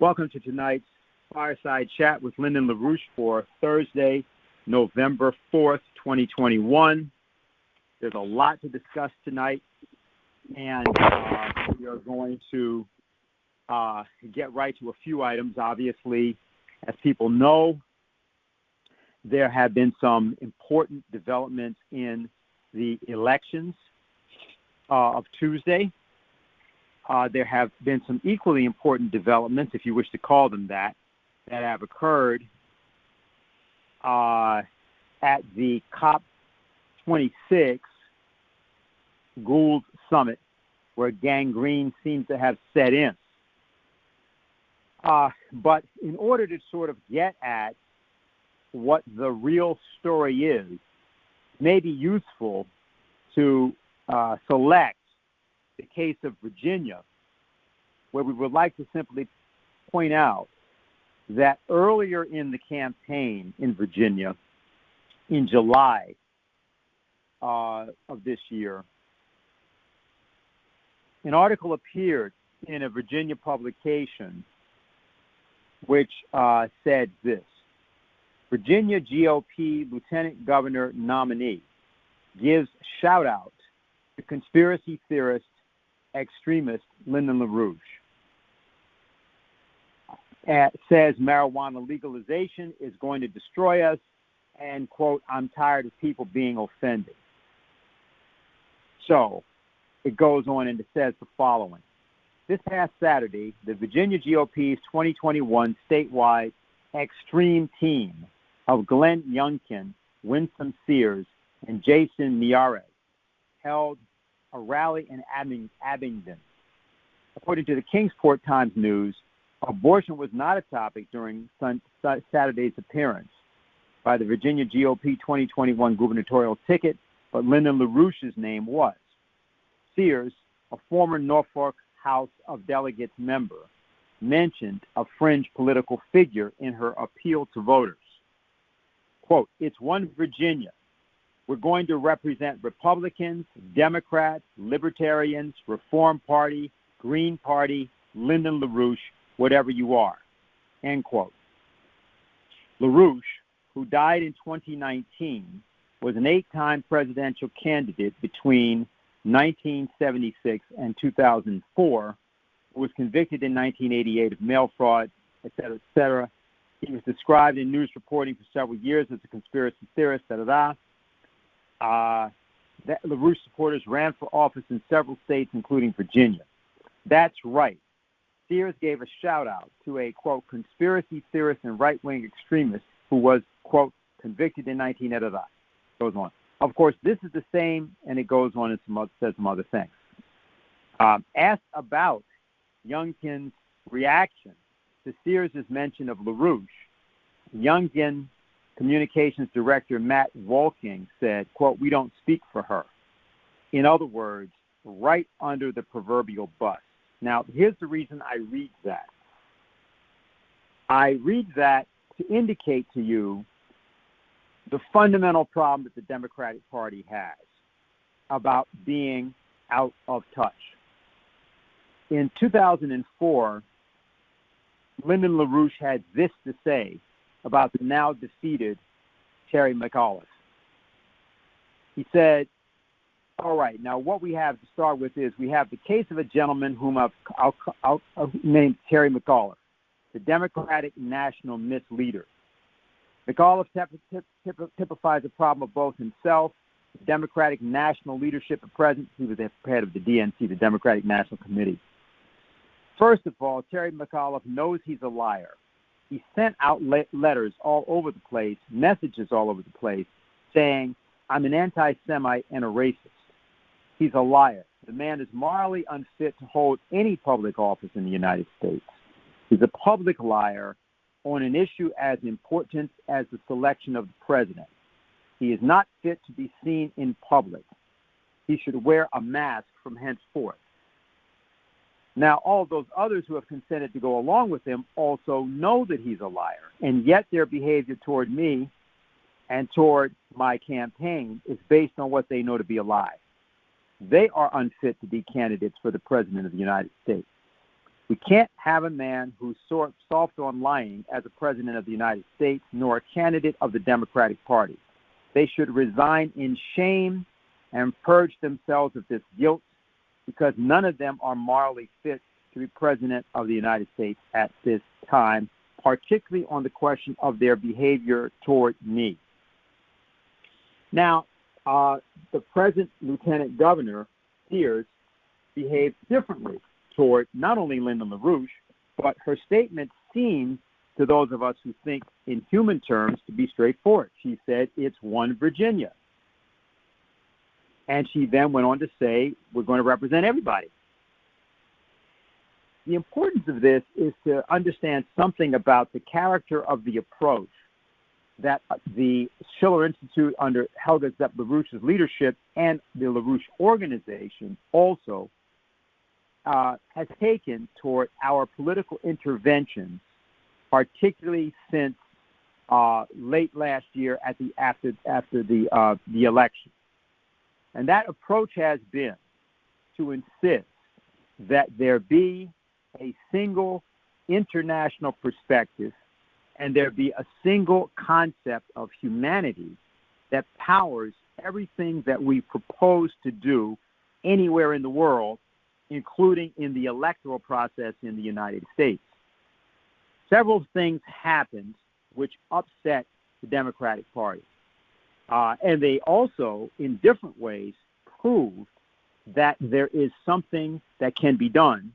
Welcome to tonight's Fireside Chat with Lyndon LaRouche for Thursday, November 4th, 2021. There's a lot to discuss tonight, and we are going to get right to a few items. Obviously, as people know, there have been some important developments in the elections of Tuesday. There have been some equally important developments, if you wish to call them that have occurred at the COP26 Gould Summit, where gangrene seems to have set in. But in order to sort of get at what the real story is, it may be useful to select the case of Virginia, where we would like to simply point out that earlier in the campaign in Virginia, in July of this year, an article appeared in a Virginia publication which said this: Virginia GOP Lieutenant Governor nominee gives shout out to conspiracy theorist extremist Lyndon LaRouche. Says marijuana legalization is going to destroy us, and, quote, I'm tired of people being offended. So it goes on and it says the following. This past Saturday, the Virginia GOP's 2021 statewide extreme team of Glenn Youngkin, Winsome Sears, and Jason Miyares held a rally in Abingdon. According to the Kingsport Times News, abortion was not a topic during Saturday's appearance by the Virginia GOP 2021 gubernatorial ticket, but Lyndon LaRouche's name was. Sears, a former Norfolk House of Delegates member, mentioned a fringe political figure in her appeal to voters. Quote, it's one Virginia. We're going to represent Republicans, Democrats, Libertarians, Reform Party, Green Party, Lyndon LaRouche, whatever you are, end quote. LaRouche, who died in 2019, was an 8-time presidential candidate between 1976 and 2004, who was convicted in 1988 of mail fraud, et cetera, et cetera. He was described in news reporting for several years as a conspiracy theorist, LaRouche supporters ran for office in several states, including Virginia. That's right. Sears gave a shout-out to a, quote, conspiracy theorist and right-wing extremist who was, quote, convicted in 1988. Goes on. Of course, this is the same, and it goes on and says some other things. Asked about Youngkin's reaction to Sears' mention of LaRouche, Youngkin Communications Director Matt Wolking said, quote, we don't speak for her. In other words, right under the proverbial bus. Now, here's the reason I read that. I read that to indicate to you the fundamental problem that the Democratic Party has about being out of touch. In 2004, Lyndon LaRouche had this to say about the now defeated Terry McAuliffe. He said, all right, now what we have to start with is we have the case of a gentleman whom I'll name Terry McAuliffe, the Democratic National misleader. McAuliffe typifies a problem of both himself, the Democratic National leadership at present. He was the head of the DNC, the Democratic National Committee. First of all, Terry McAuliffe knows he's a liar. He sent out letters all over the place, messages all over the place, saying, I'm an anti-Semite and a racist. He's a liar. The man is morally unfit to hold any public office in the United States. He's a public liar on an issue as important as the selection of the president. He is not fit to be seen in public. He should wear a mask from henceforth. Now, all those others who have consented to go along with him also know that he's a liar, and yet their behavior toward me and toward my campaign is based on what they know to be a lie. They are unfit to be candidates for the President of the United States. We can't have a man who's soft on lying as a president of the United States, nor a candidate of the Democratic Party. They should resign in shame and purge themselves of this guilt, because none of them are morally fit to be president of the United States at this time, particularly on the question of their behavior toward me. Now, the present Lieutenant Governor, Sears, behaved differently toward not only Lyndon LaRouche, but her statement seemed, to those of us who think in human terms, to be straightforward. She said, it's one Virginia. And she then went on to say, we're going to represent everybody. The importance of this is to understand something about the character of the approach that the Schiller Institute under Helga Zepp LaRouche's leadership and the LaRouche organization also has taken toward our political interventions, particularly since late last year after the election. And that approach has been to insist that there be a single international perspective and there be a single concept of humanity that powers everything that we propose to do anywhere in the world, including in the electoral process in the United States. Several things happened which upset the Democratic Party. And they also, in different ways, proved that there is something that can be done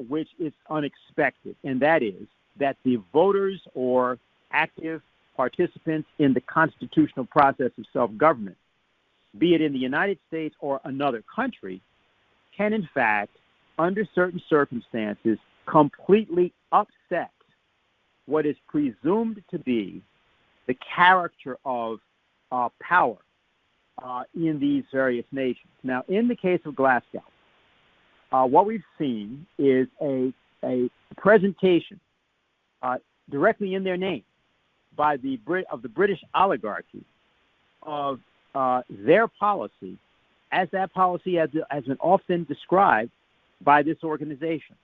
which is unexpected, and that is that the voters or active participants in the constitutional process of self-government, be it in the United States or another country, can in fact, under certain circumstances, completely upset what is presumed to be the character of power in these various nations. Now, in the case of Glasgow, what we've seen is a presentation directly in their name by the British oligarchy of their policy, as that policy has been often described by this organization.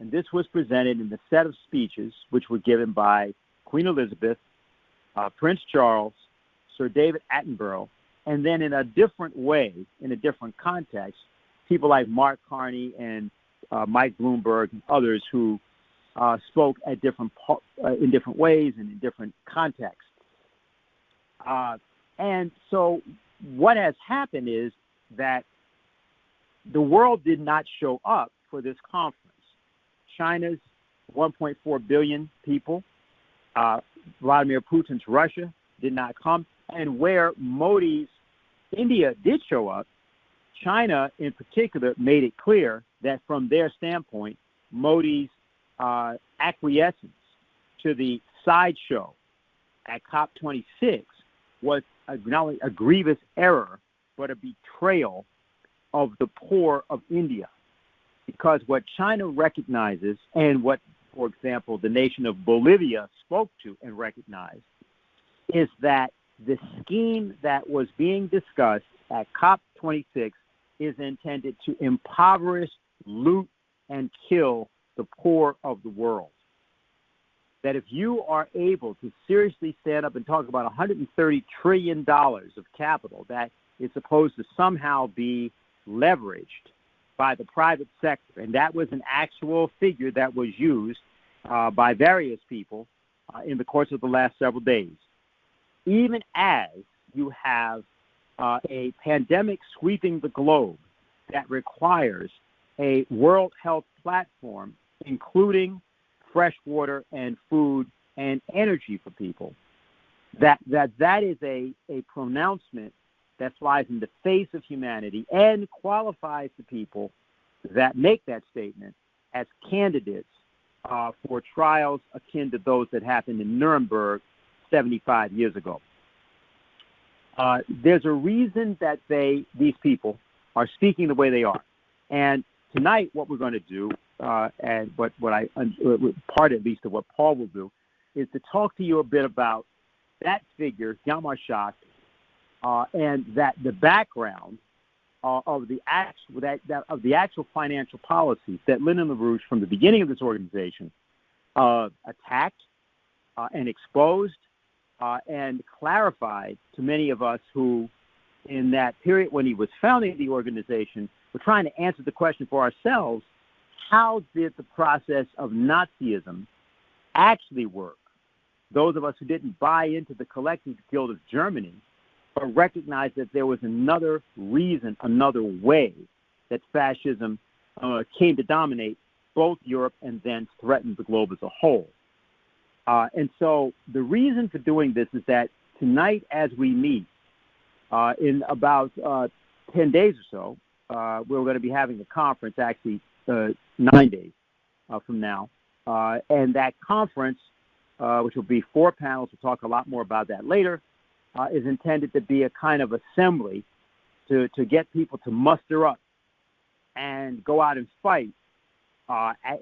And this was presented in the set of speeches which were given by Queen Elizabeth, Prince Charles, Sir David Attenborough, and then in a different way, in a different context, people like Mark Carney and Mike Bloomberg and others who spoke at in different ways and in different contexts. And so what has happened is that the world did not show up for this conference. China's 1.4 billion people, Vladimir Putin's Russia did not come, and where Modi's India did show up, China in particular made it clear that from their standpoint, Modi's acquiescence to the sideshow at COP26 was not only a grievous error, but a betrayal of the poor of India. Because what China recognizes, and what, for example, the nation of Bolivia spoke to and recognized, is that the scheme that was being discussed at COP26 is intended to impoverish, loot, and kill the poor of the world. That if you are able to seriously stand up and talk about $130 trillion of capital that is supposed to somehow be leveraged by the private sector, and that was an actual figure that was used by various people in the course of the last several days. Even as you have a pandemic sweeping the globe that requires a World Health Platform, including fresh water and food and energy for people, that is a pronouncement that flies in the face of humanity and qualifies the people that make that statement as candidates for trials akin to those that happened in Nuremberg 75 years ago. There's a reason that these people are speaking the way they are. And tonight what we're going to do, and what part at least of what Paul will do, is to talk to you a bit about that figure, Yamashat, and that the background of the actual financial policies that Lyndon LaRouche, from the beginning of this organization, attacked and exposed and clarified to many of us who, in that period when he was founding the organization, were trying to answer the question for ourselves: how did the process of Nazism actually work? Those of us who didn't buy into the collective guilt of Germany, but recognized that there was another reason, another way that fascism came to dominate both Europe and then threaten the globe as a whole. And so the reason for doing this is that tonight, as we meet, in about 10 days or so, we're going to be having a conference, actually 9 days from now. And that conference, which will be 4 panels, we'll talk a lot more about that later, is intended to be a kind of assembly to get people to muster up and go out and fight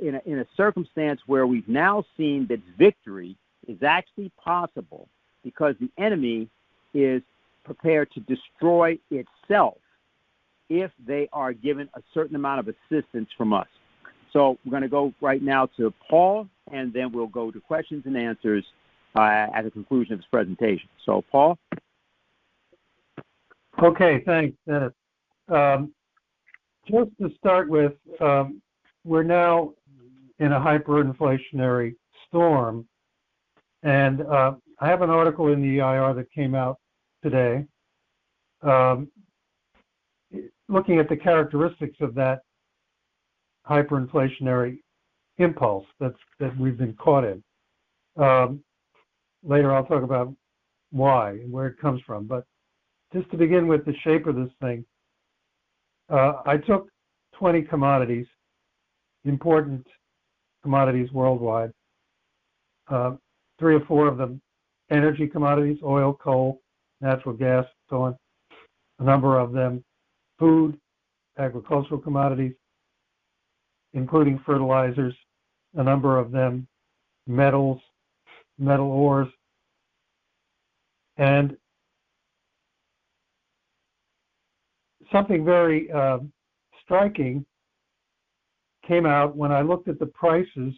in a circumstance where we've now seen that victory is actually possible because the enemy is prepared to destroy itself if they are given a certain amount of assistance from us. So we're going to go right now to Paul, and then we'll go to questions and answers at the conclusion of this presentation. So, Paul? Okay, thanks, Dennis. Just to start with, we're now in a hyperinflationary storm, and I have an article in the EIR that came out today looking at the characteristics of that hyperinflationary impulse that we've been caught in. Later I'll talk about why and where it comes from, but just to begin with the shape of this thing, I took 20 commodities, important commodities worldwide, 3 or 4 of them energy commodities, oil, coal, natural gas, so on, a number of them food, agricultural commodities, including fertilizers, a number of them metals, metal ores, and something very striking came out when I looked at the prices.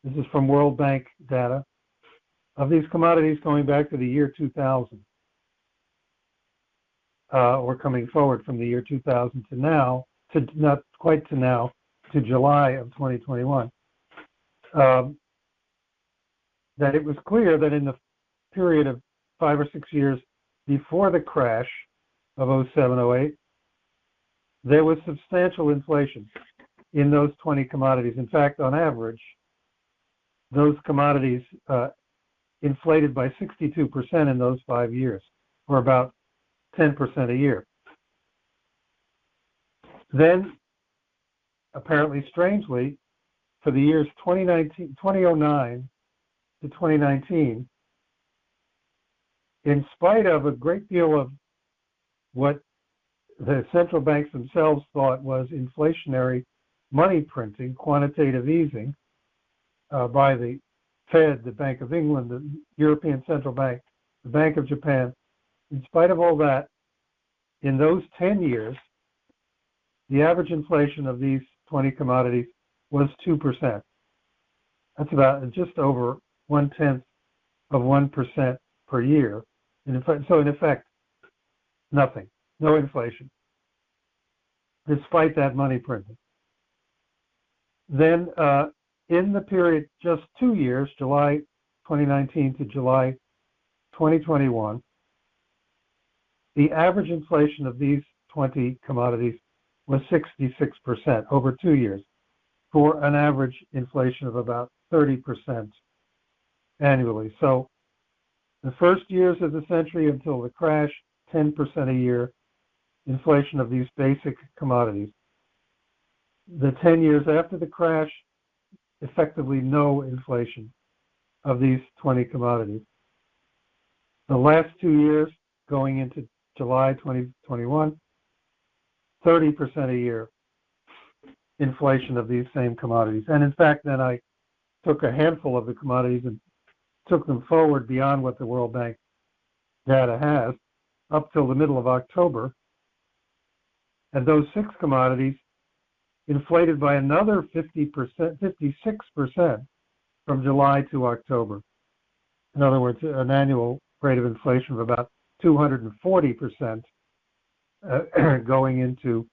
This is from World Bank data of these commodities going back to the year 2000, or coming forward from the year 2000 to now, to not quite to now, to July of 2021. That it was clear that in the period of 5 or 6 years before the crash of 07-08, there was substantial inflation in those 20 commodities. In fact, on average, those commodities inflated by 62% in those 5 years, or about 10% a year. Then, apparently strangely, for the years 2009 to 2019, in spite of a great deal of what the central banks themselves thought was inflationary money printing, quantitative easing by the Fed, the Bank of England, the European Central Bank, the Bank of Japan, in spite of all that, in those 10 years, the average inflation of these 20 commodities was 2%. That's about just over 0.1% per year. And in effect, nothing, no inflation, despite that money printing. Then in the period just 2 years, July 2019 to July 2021, the average inflation of these 20 commodities was 66% over 2 years, for an average inflation of about 30% annually. So the first years of the century until the crash, 10% a year inflation of these basic commodities. The 10 years after the crash, effectively no inflation of these 20 commodities. The last 2 years, going into July 2021, 30% a year inflation of these same commodities. And in fact, then I took a handful of the commodities and took them forward beyond what the World Bank data has, up till the middle of October. And those 6 commodities inflated by another 56% from July to October. In other words, an annual rate of inflation of about 240% going into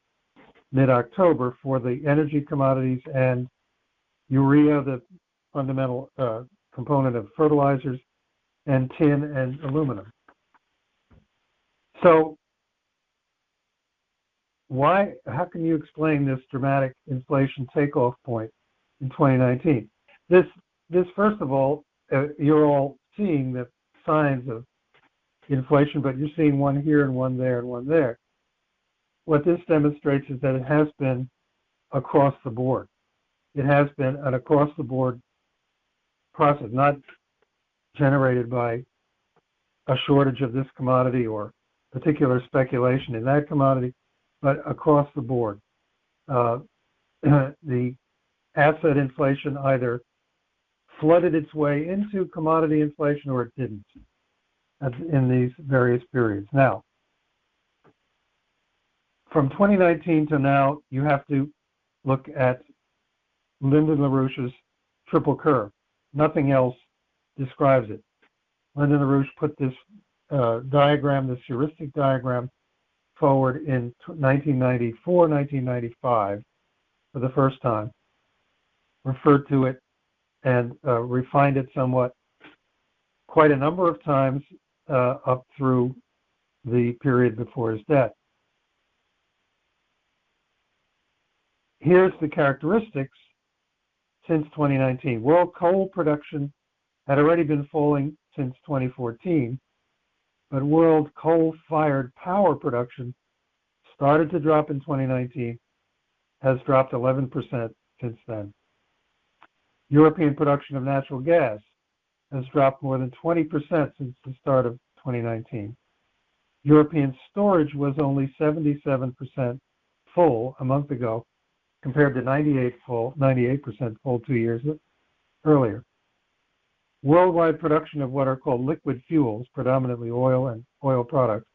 mid-October for the energy commodities and urea, the fundamental component of fertilizers, and tin and aluminum. So how can you explain this dramatic inflation takeoff point in 2019? This first of all, you're all seeing the signs of inflation, but you're seeing one here and one there and one there. What this demonstrates is that it has been across the board. It has been an across-the-board process, not generated by a shortage of this commodity or particular speculation in that commodity, but across the board. The asset inflation either flooded its way into commodity inflation or it didn't in these various periods. Now, from 2019 to now, you have to look at Lyndon LaRouche's triple curve. Nothing else describes it. Lyndon LaRouche put this diagram, this heuristic diagram, forward in 1994, 1995 for the first time, referred to it and refined it somewhat quite a number of times up through the period before his death. Here's the characteristics since 2019. World coal production had already been falling since 2014, but world coal-fired power production started to drop in 2019, has dropped 11% since then. European production of natural gas has dropped more than 20% since the start of 2019. European storage was only 77% full a month ago, compared to 98% full 2 years earlier. Worldwide production of what are called liquid fuels, predominantly oil and oil products,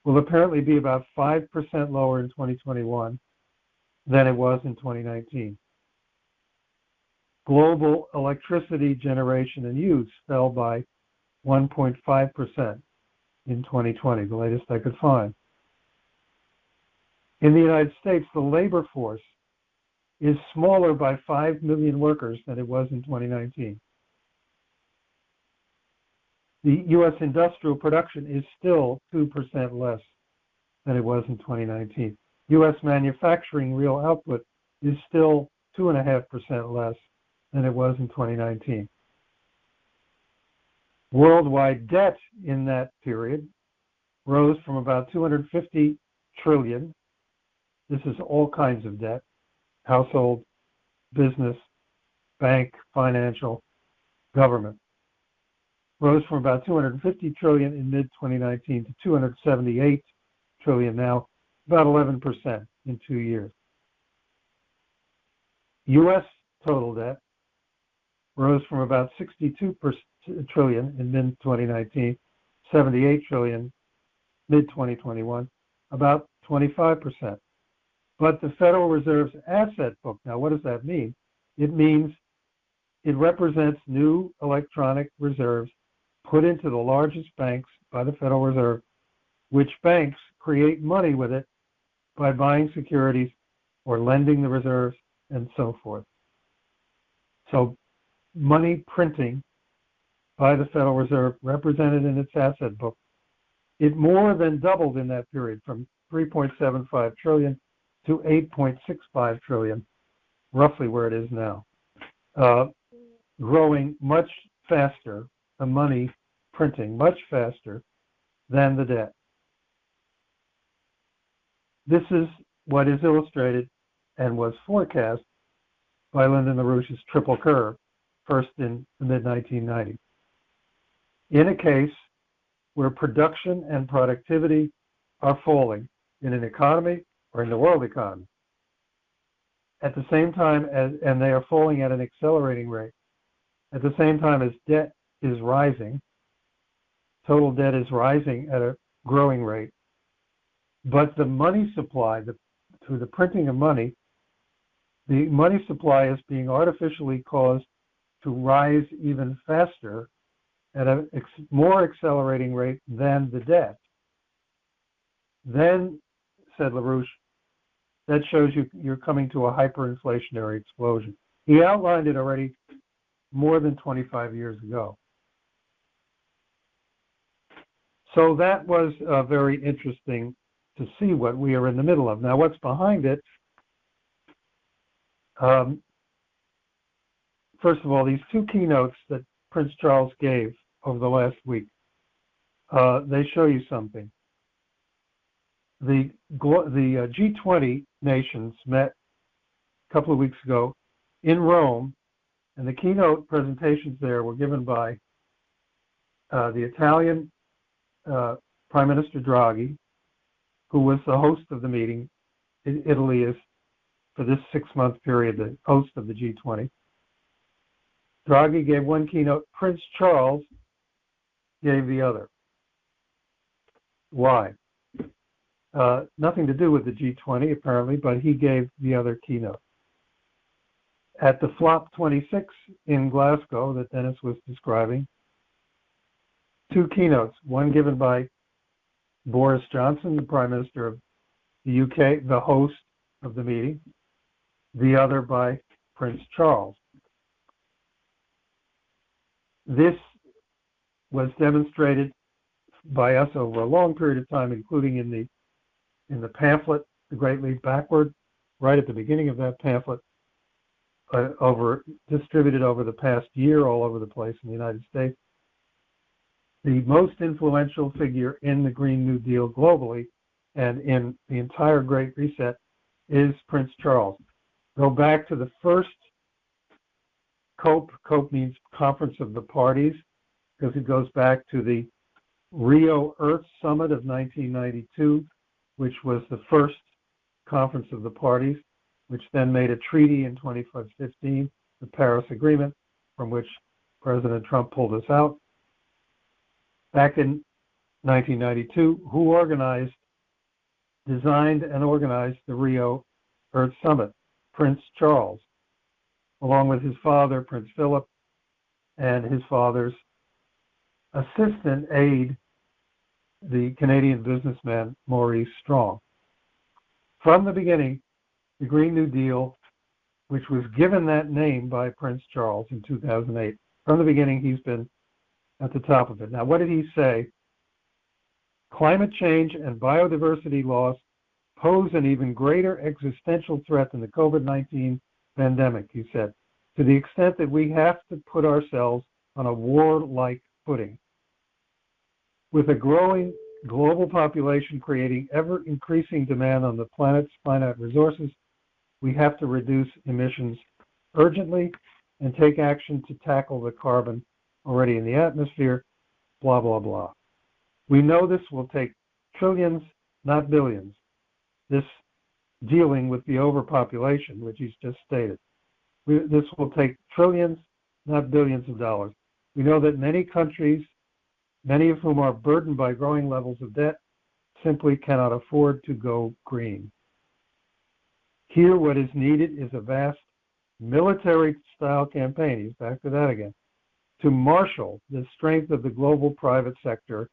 will apparently be about 5% lower in 2021 than it was in 2019. Global electricity generation and use fell by 1.5% in 2020, the latest I could find. In the United States, the labor force is smaller by 5 million workers than it was in 2019. The U.S. industrial production is still 2% less than it was in 2019. U.S. manufacturing real output is still 2.5% less than it was in 2019. Worldwide debt in that period rose from about 250 trillion. This is all kinds of debt: household, business, bank, financial, government. Rose from about 250 trillion in mid-2019 to 278 trillion now, about 11% in 2 years. U.S. total debt rose from about 62 trillion in mid-2019, 78 trillion mid-2021, about 25%. But the Federal Reserve's asset book, now what does that mean? It means it represents new electronic reserves put into the largest banks by the Federal Reserve, which banks create money with it by buying securities or lending the reserves and so forth. So money printing by the Federal Reserve represented in its asset book, it more than doubled in that period from 3.75 trillion to 8.65 trillion, roughly where it is now, growing much faster, the money printing much faster than the debt. This is what is illustrated and was forecast by Lyndon LaRouche's triple curve, first in the mid-1990s. In a case where production and productivity are falling in an economy or in the world economy, at the same time as, and they are falling at an accelerating rate, at the same time as debt is rising, total debt is rising at a growing rate, But the money supply, through the printing of money, the money supply is being artificially caused to rise even faster at a more accelerating rate than the debt. Then, said LaRouche, that shows you're coming to a hyperinflationary explosion. He outlined it already more than 25 years ago. So that was very interesting to see what we are in the middle of. Now, what's behind it? First of all, these two keynotes that Prince Charles gave over the last week, they show you something. The G20 nations met a couple of weeks ago in Rome, and the keynote presentations there were given by the Italian Prime Minister Draghi, who was the host of the meeting. Italy is, for this 6-month period, the host of the G20. Draghi gave one keynote. Prince Charles gave the other. Why? Nothing to do with the G20, apparently, but he gave the other keynote. At the Flop 26 in Glasgow that Dennis was describing, two keynotes, one given by Boris Johnson, the Prime Minister of the UK, the host of the meeting, the other by Prince Charles. This was demonstrated by us over a long period of time, including in the pamphlet, The Great Leap Backward, right at the beginning of that pamphlet, distributed over the past year all over the place in the United States. The most influential figure in the Green New Deal globally and in the entire Great Reset is Prince Charles. Go back to the first COPE. COPE means Conference of the Parties, because it goes back to the Rio Earth Summit of 1992, which was the first Conference of the Parties, which then made a treaty in 2015, the Paris Agreement, from which President Trump pulled us out. Back in 1992, who designed and organized the Rio Earth Summit? Prince Charles, along with his father, Prince Philip, and his father's assistant aide, the Canadian businessman Maurice Strong. From the beginning, the Green New Deal, which was given that name by Prince Charles in 2008, from the beginning he's been at the top of it. Now, what did he say? Climate change and biodiversity loss pose an even greater existential threat than the COVID-19 pandemic, he said, to the extent that we have to put ourselves on a war-like footing. With a growing global population creating ever-increasing demand on the planet's finite resources, we have to reduce emissions urgently and take action to tackle the carbon already in the atmosphere, blah, blah, blah. We know this will take trillions, not billions. This dealing with the overpopulation, which he's just stated. This will take trillions, not billions of dollars. We know that many countries, many of whom are burdened by growing levels of debt, simply cannot afford to go green. Here, what is needed is a vast military-style campaign, he's back to that again, to marshal the strength of the global private sector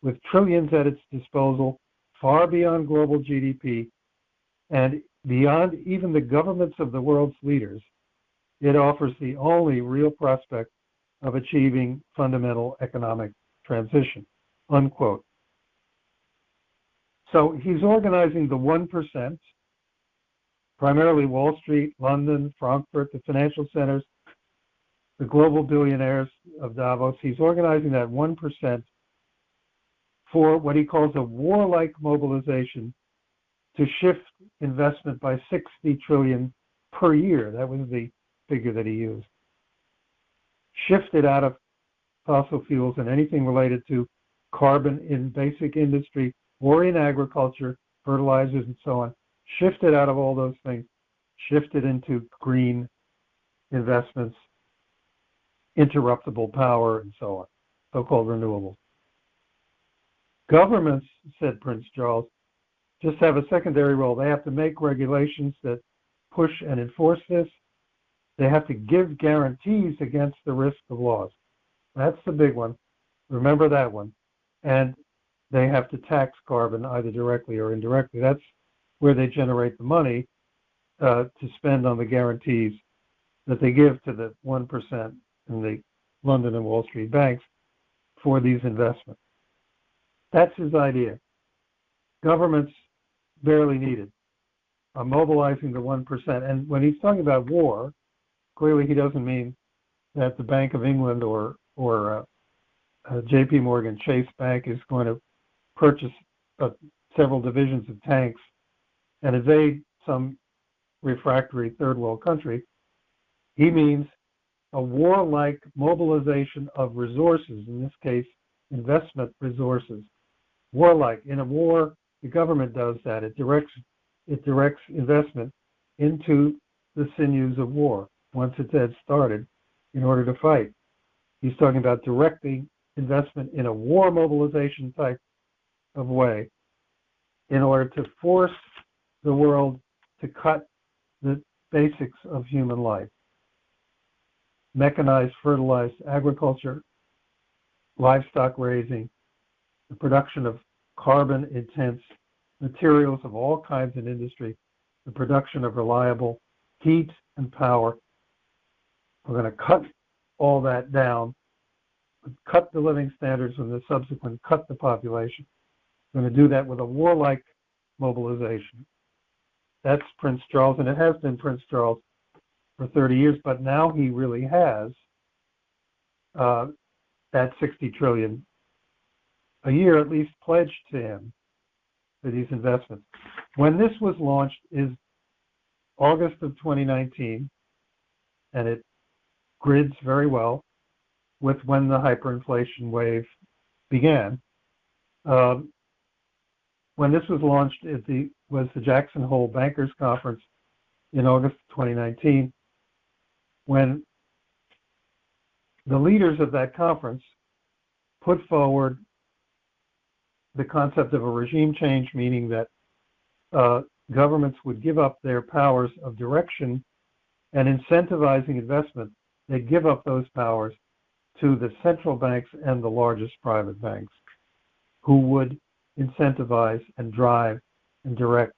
with trillions at its disposal, far beyond global GDP, and beyond even the governments of the world's leaders. It offers the only real prospect of achieving fundamental economic transition, unquote. So he's organizing the 1%, primarily Wall Street, London, Frankfurt, the financial centers, the global billionaires of Davos. He's organizing that 1% for what he calls a warlike mobilization to shift investment by 60 trillion per year. That was the figure that he used. Shift it out of fossil fuels and anything related to carbon in basic industry or in agriculture, fertilizers and so on. Shift it out of all those things. Shift it into green investments, interruptible power, and so on, so-called renewables. Governments, said Prince Charles, just have a secondary role. They have to make regulations that push and enforce this. They have to give guarantees against the risk of loss. That's the big one. Remember that one. And they have to tax carbon either directly or indirectly. That's where they generate the money to spend on the guarantees that they give to the 1% in the London and Wall Street banks for these investments. That's his idea. Governments barely needed. Mobilizing the 1%. And when he's talking about war, clearly he doesn't mean that the Bank of England or J.P. Morgan Chase Bank is going to purchase several divisions of tanks and invade some refractory third world country. He means a warlike mobilization of resources, in this case, investment resources. Warlike. In a war, the government does that. It directs investment into the sinews of war once it's had started in order to fight. He's talking about directing investment in a war mobilization type of way in order to force the world to cut the basics of human life. Mechanized, fertilized agriculture, livestock raising, the production of carbon-intense materials of all kinds in industry, the production of reliable heat and power. We're going to cut all that down, cut the living standards and the subsequent cut the population. We're going to do that with a warlike mobilization. That's Prince Charles, and it has been Prince Charles for 30 years, but now he really has that 60 trillion a year at least pledged to him for these investments. When this was launched is August of 2019, and it grids very well with when the hyperinflation wave began. When this was launched, was the Jackson Hole Bankers Conference in August 2019, when the leaders of that conference put forward the concept of a regime change, meaning that governments would give up their powers of direction and incentivizing investment. They'd give up those powers to the central banks and the largest private banks, who would incentivize and drive and direct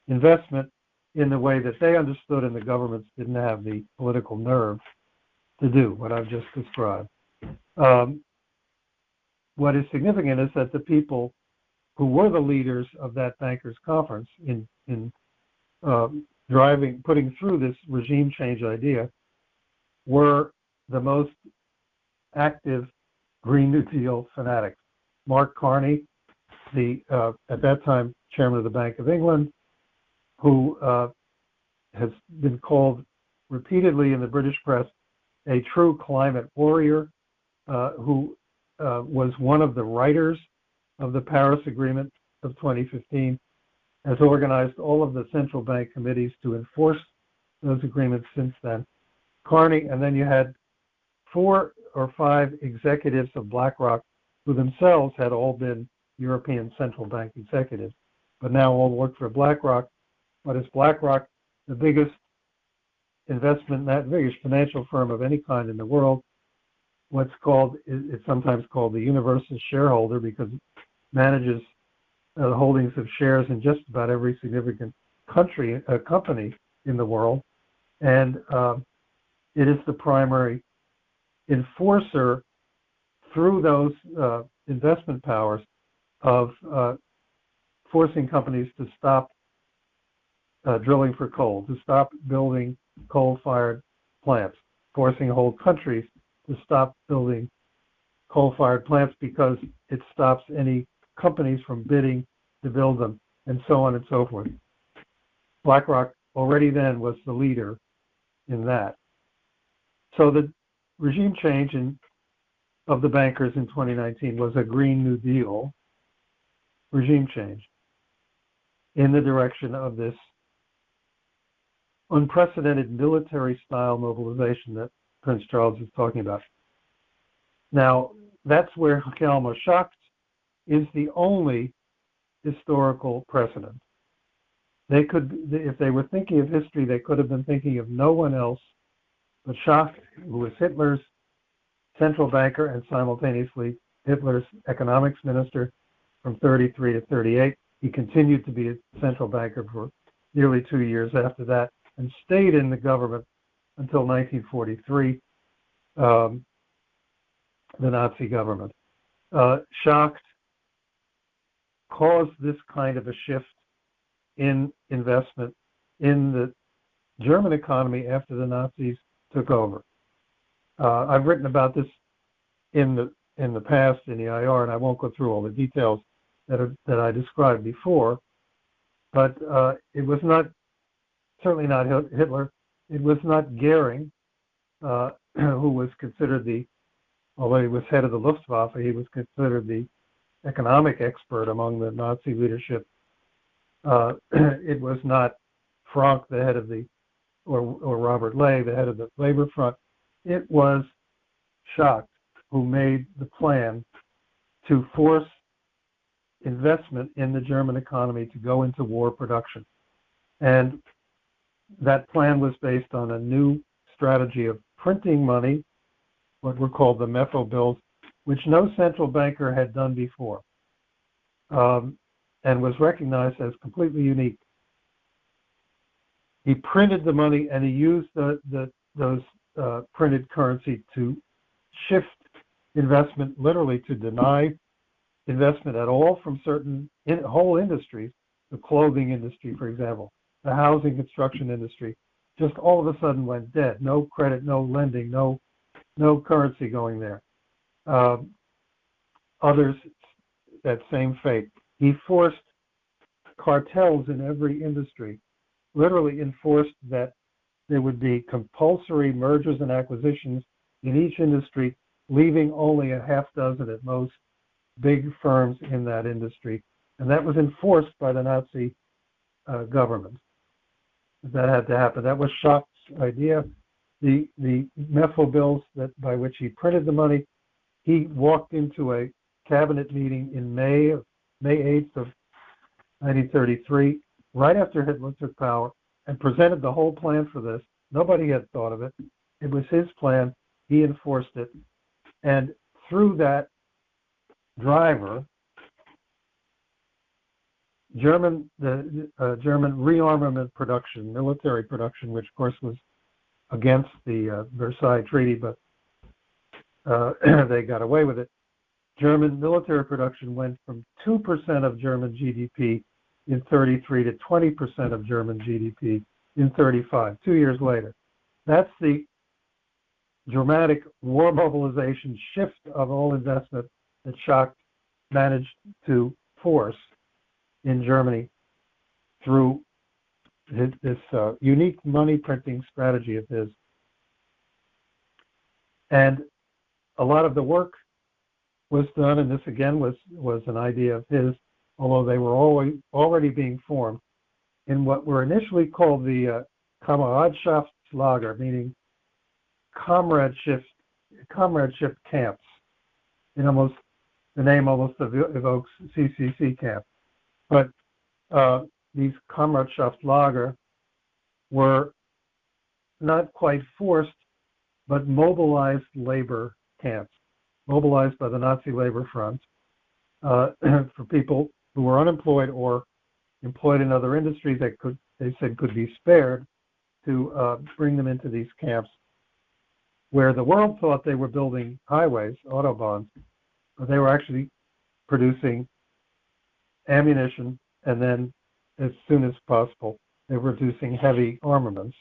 investment in the way that they understood and the governments didn't have the political nerve to do, what I've just described. What is significant is that the people who were the leaders of that bankers conference in putting through this regime change idea were the most active Green New Deal fanatics. Mark Carney, at that time chairman of the Bank of England, who has been called repeatedly in the British press a true climate warrior, who was one of the writers of the Paris Agreement of 2015, has organized all of the central bank committees to enforce those agreements since then. Carney, and then you had 4 or 5 executives of BlackRock who themselves had all been European central bank executives, but now all work for BlackRock. What is BlackRock? The biggest biggest financial firm of any kind in the world. It's sometimes called the universal shareholder because it manages the holdings of shares in just about every significant company in the world. And it is the primary enforcer through those investment powers of forcing companies to stop drilling for coal, to stop building coal-fired plants, forcing whole countries to stop building coal-fired plants because it stops any companies from bidding to build them, and so on and so forth. BlackRock already then was the leader in that. So the regime change of the bankers in 2019 was a Green New Deal regime change in the direction of this unprecedented military-style mobilization that Prince Charles is talking about. Now, that's where Schacht is the only historical precedent. They could, if they were thinking of history, they could have been thinking of no one else but Schacht, who was Hitler's central banker and simultaneously Hitler's economics minister from 33 to 38. He continued to be a central banker for nearly 2 years after that and stayed in the government until 1943, the Nazi government. Schacht caused this kind of a shift in investment in the German economy after the Nazis took over. I've written about this in the past in the EIR, and I won't go through all the details that I described before. But it was certainly not Hitler. It was not Goering, who was considered although he was head of the Luftwaffe, he was considered the economic expert among the Nazi leadership. It was not Frank, the head of or Robert Ley, the head of the Labor Front. It was Schacht who made the plan to force investment in the German economy to go into war production. And that plan was based on a new strategy of printing money, what were called the Mefo bills, which no central banker had done before, and was recognized as completely unique. He printed the money and he used those printed currency to shift investment, literally to deny investment at all from certain whole industries, the clothing industry, for example, the housing construction industry, just all of a sudden went dead. No credit, no lending, no currency going there. Others, that same fate. He forced cartels in every industry, literally enforced that there would be compulsory mergers and acquisitions in each industry, leaving only a half dozen at most big firms in that industry. And that was enforced by the Nazi government. That had to happen. That was Schacht's idea. The Mefo bills by which he printed the money, he walked into a cabinet meeting in May 8th of 1933, right after Hitler took power, and presented the whole plan for this. Nobody had thought of it. It was his plan. He enforced it. And through that driver, German rearmament production, military production, which of course was against the Versailles Treaty, but they got away with it. German military production went from 2% of German GDP in 33 to 20% of German GDP in 35, 2 years later. That's the dramatic war mobilization shift of all investment that Schacht managed to force in Germany through this unique money printing strategy of his. And a lot of the work was done, and this again was an idea of his, although they were already being formed in what were initially called the Kameradschaftslager, meaning comradeship camps. The name almost evokes CCC camp. But these Kameradschaftslager were not quite forced, but mobilized labor camps, mobilized by the Nazi Labor Front for people who were unemployed or employed in other industries that they said could be spared, to bring them into these camps where the world thought they were building highways, autobahns, but they were actually producing ammunition, and then as soon as possible they were producing heavy armaments.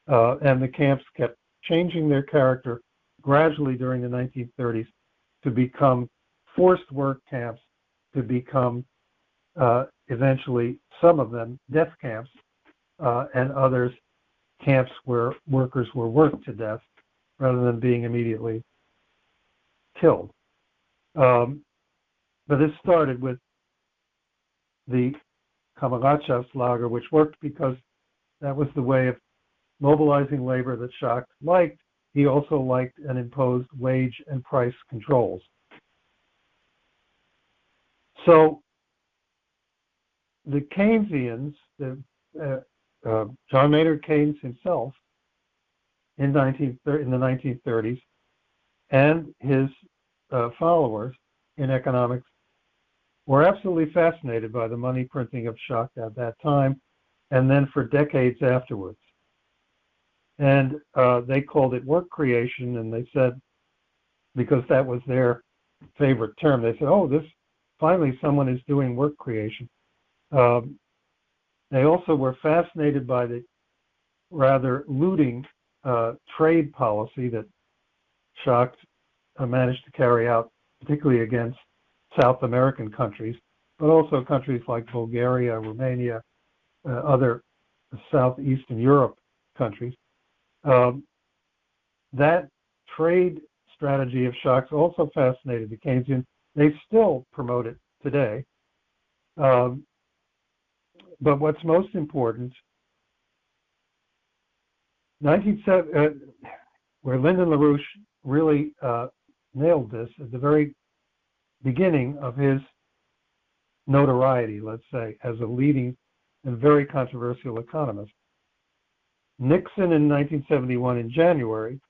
And the camps kept changing their character gradually during the 1930s to become forced work camps, to become eventually, some of them, death camps, and others camps where workers were worked to death rather than being immediately killed. But this started with the Kameradschaftslager, which worked because that was the way of mobilizing labor that Schacht liked. He also liked and imposed wage and price controls. So the Keynesians, John Maynard Keynes himself, in the 1930s, and his followers in economics were absolutely fascinated by the money printing of Schacht at that time, and then for decades afterwards. And they called it work creation, and they said, because that was their favorite term, they said, oh, finally someone is doing work creation. They also were fascinated by the rather looting trade policy that Schacht managed to carry out, particularly against South American countries, but also countries like Bulgaria, Romania, other Southeastern Europe countries. That trade strategy of Schacht's also fascinated the Keynesians. They still promote it today. But what's most important, where Lyndon LaRouche really nailed this at the very beginning of his notoriety, let's say, as a leading and very controversial economist. Nixon in 1971 in January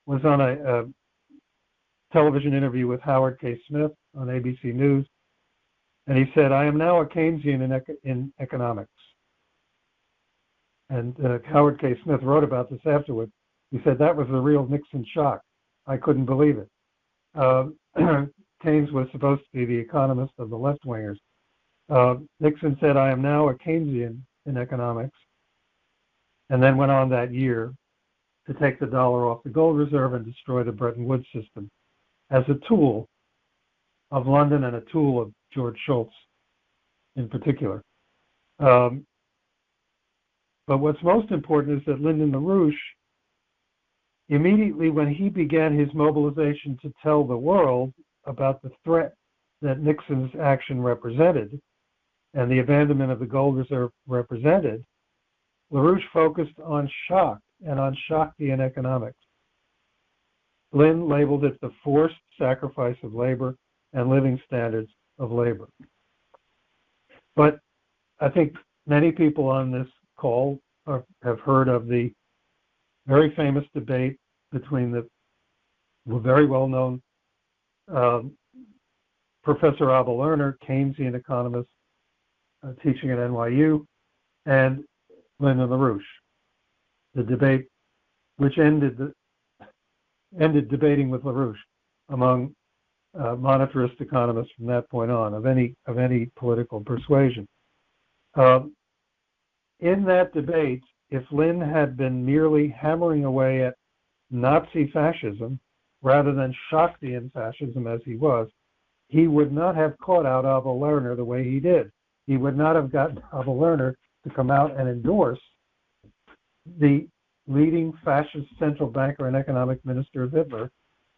was on a television interview with Howard K. Smith on ABC News, and he said, I am now a Keynesian in economics. And Howard K. Smith wrote about this afterwards. He said, that was the real Nixon shock. I couldn't believe it. Keynes was supposed to be the economist of the left-wingers. Nixon said, I am now a Keynesian in economics, and then went on that year to take the dollar off the gold reserve and destroy the Bretton Woods system as a tool of London and a tool of George Shultz in particular. But what's most important is that Lyndon LaRouche, immediately when he began his mobilization to tell the world about the threat that Nixon's action represented and the abandonment of the gold reserve represented, LaRouche focused on Schacht and on Schachtian economics. Lynn labeled it the forced sacrifice of labor and living standards of labor. But I think many people on this call have heard of the very famous debate between the very well-known Professor Abel Lerner, Keynesian economist teaching at NYU, and Lyndon LaRouche. The debate, which ended debating with LaRouche among monetarist economists from that point on, of any political persuasion. In that debate, if Lynn had been merely hammering away at Nazi fascism rather than Schachtian fascism as he was, he would not have caught out Abel Lerner the way he did. He would not have gotten Abel Lerner to come out and endorse the leading fascist central banker and economic minister of Hitler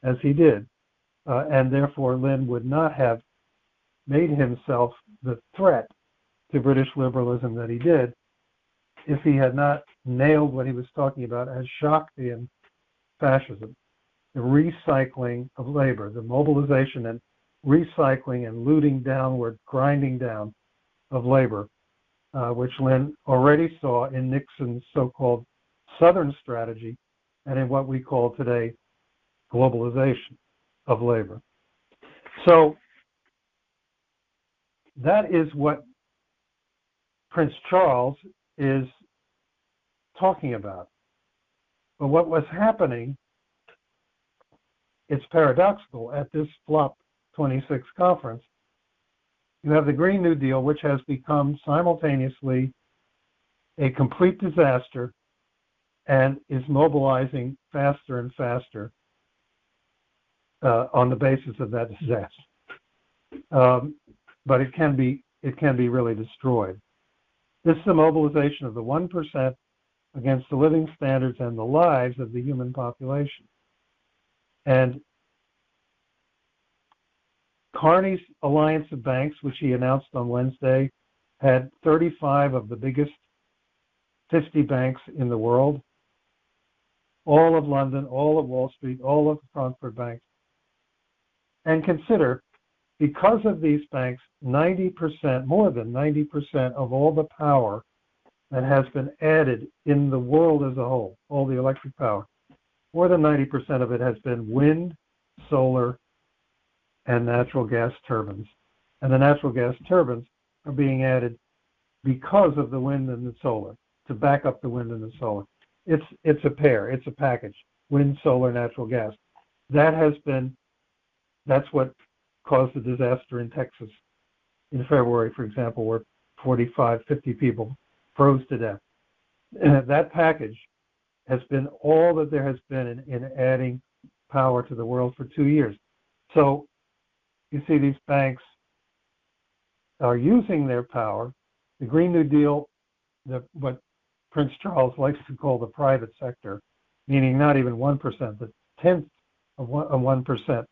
as he did. And therefore, Lynn would not have made himself the threat to British liberalism that he did if he had not nailed what he was talking about as Schachtian fascism, the recycling of labor, the mobilization and recycling and looting downward, grinding down of labor, which Lynn already saw in Nixon's so-called Southern strategy and in what we call today globalization of labor. So that is what Prince Charles is talking about. But what was happening, it's paradoxical, at this FLOP 26 conference, you have the Green New Deal, which has become simultaneously a complete disaster and is mobilizing faster and faster on the basis of that disaster. But it can be really destroyed. This is a mobilization of the 1% against the living standards and the lives of the human population. And Carney's alliance of banks, which he announced on Wednesday, had 35 of the biggest 50 banks in the world, all of London, all of Wall Street, all of the Frankfurt banks. And consider, because of these banks, 90%, more than 90% of all the power that has been added in the world as a whole, all the electric power, more than 90% of it has been wind, solar, and natural gas turbines. And the natural gas turbines are being added because of the wind and the solar, to back up the wind and the solar. It's a pair, it's a package, wind, solar, natural gas. That's what caused the disaster in Texas in February, for example, where 45, 50 people froze to death. And that package has been all that there has been in adding power to the world for 2 years. So you see these banks are using their power. The Green New Deal, what Prince Charles likes to call the private sector, meaning not even 1%, the 10th of 1%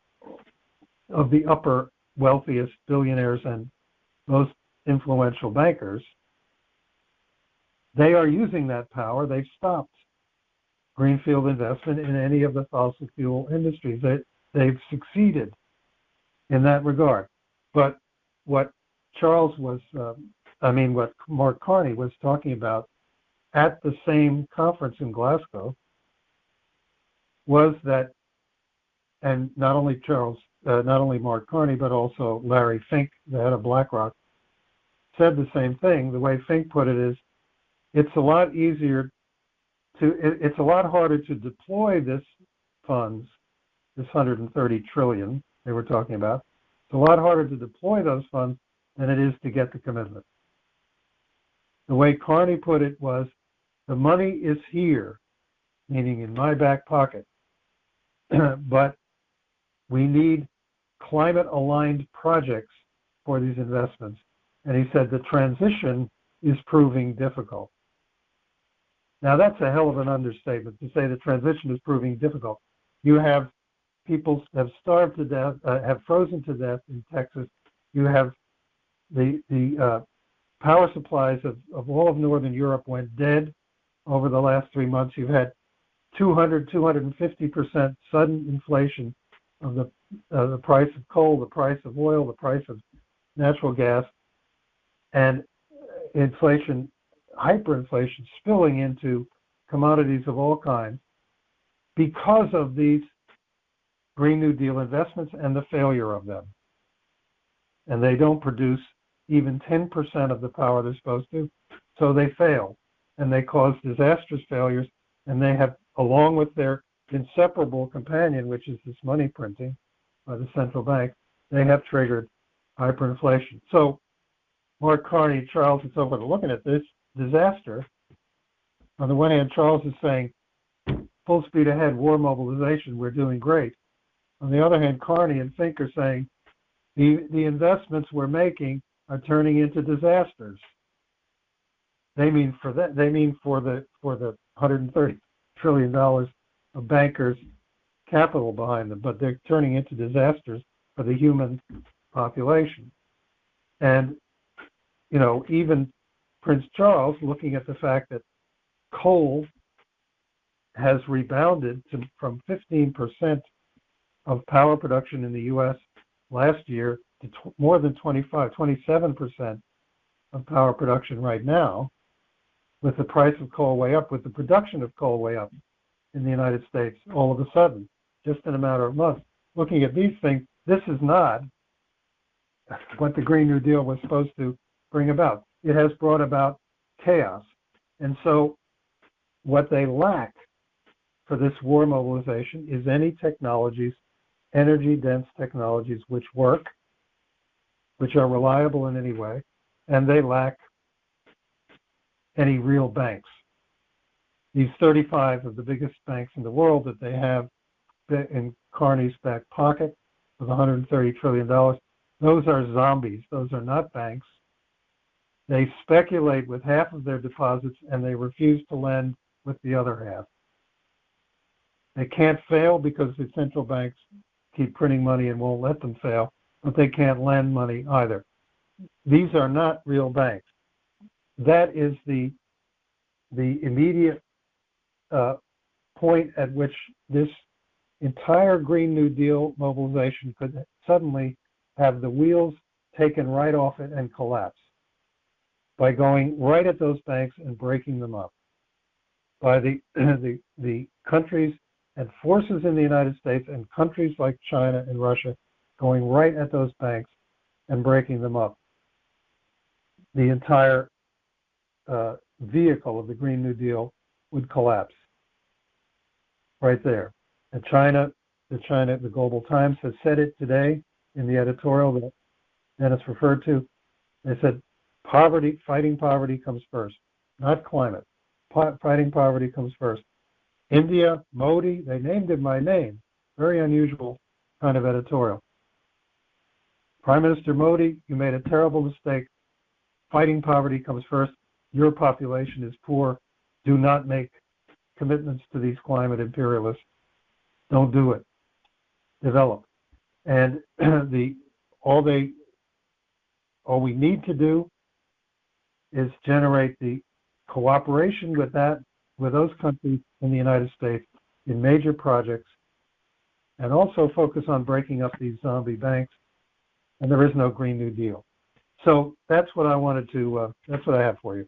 of the upper wealthiest billionaires and most influential bankers, they are using that power. They've stopped greenfield investment in any of the fossil fuel industries. They've succeeded in that regard. But what what Mark Carney was talking about at the same conference in Glasgow was that, and not only Mark Carney, but also Larry Fink, the head of BlackRock, said the same thing. The way Fink put it is, it's a lot harder to deploy this funds, this 130 trillion they were talking about. It's a lot harder to deploy those funds than it is to get the commitment. The way Carney put it was, the money is here, meaning in my back pocket, but we need climate-aligned projects for these investments. And he said the transition is proving difficult. Now that's a hell of an understatement to say the transition is proving difficult. You have people have starved to death, have frozen to death in Texas. You have the power supplies of all of Northern Europe went dead over the last 3 months. You've had 250% sudden inflation of the price of coal, the price of oil, the price of natural gas, and inflation, hyperinflation spilling into commodities of all kinds because of these Green New Deal investments and the failure of them. And they don't produce even 10% of the power they're supposed to, so they fail. And they cause disastrous failures, and they have, along with their inseparable companion, which is this money printing by the central bank, they have triggered hyperinflation. So Mark Carney, Charles, and so forth are looking at this disaster. On the one hand, Charles is saying, full speed ahead, war mobilization, we're doing great. On the other hand, Carney and Fink are saying, the investments we're making are turning into disasters. They mean for the $130 trillion of bankers' capital behind them, but they're turning into disasters for the human population. And even Prince Charles, looking at the fact that coal has rebounded from 15% of power production in the U.S. last year to more than 27% of power production right now, with the price of coal way up, with the production of coal way up in the United States all of a sudden, just in a matter of months. Looking at these things, this is not what the Green New Deal was supposed to bring about. It has brought about chaos. And so what they lack for this war mobilization is any technologies, energy-dense technologies which work, which are reliable in any way, and they lack any real banks. These 35 of the biggest banks in the world that they have in Carney's back pocket with $130 trillion, those are zombies. Those are not banks. They speculate with half of their deposits and they refuse to lend with the other half. They can't fail because the central banks keep printing money and won't let them fail, but they can't lend money either. These are not real banks. That is the immediate point at which this entire Green New Deal mobilization could suddenly have the wheels taken right off it and collapse by going right at those banks and breaking them up, by the countries and forces in the United States and countries like China and Russia going right at those banks and breaking them up. The entire vehicle of the Green New Deal would collapse right there. And the Global Times has said it today in the editorial that Dennis referred to. They said, fighting poverty comes first, not climate. Fighting poverty comes first. India, Modi, they named him by name. Very unusual kind of editorial. Prime Minister Modi, you made a terrible mistake. Fighting poverty comes first. Your population is poor. Do not make commitments to these climate imperialists. Don't do it. Develop. And all we need to do is generate the cooperation with those countries in the United States in major projects, and also focus on breaking up these zombie banks. And there is no Green New Deal. So that's what I wanted to. That's what I have for you.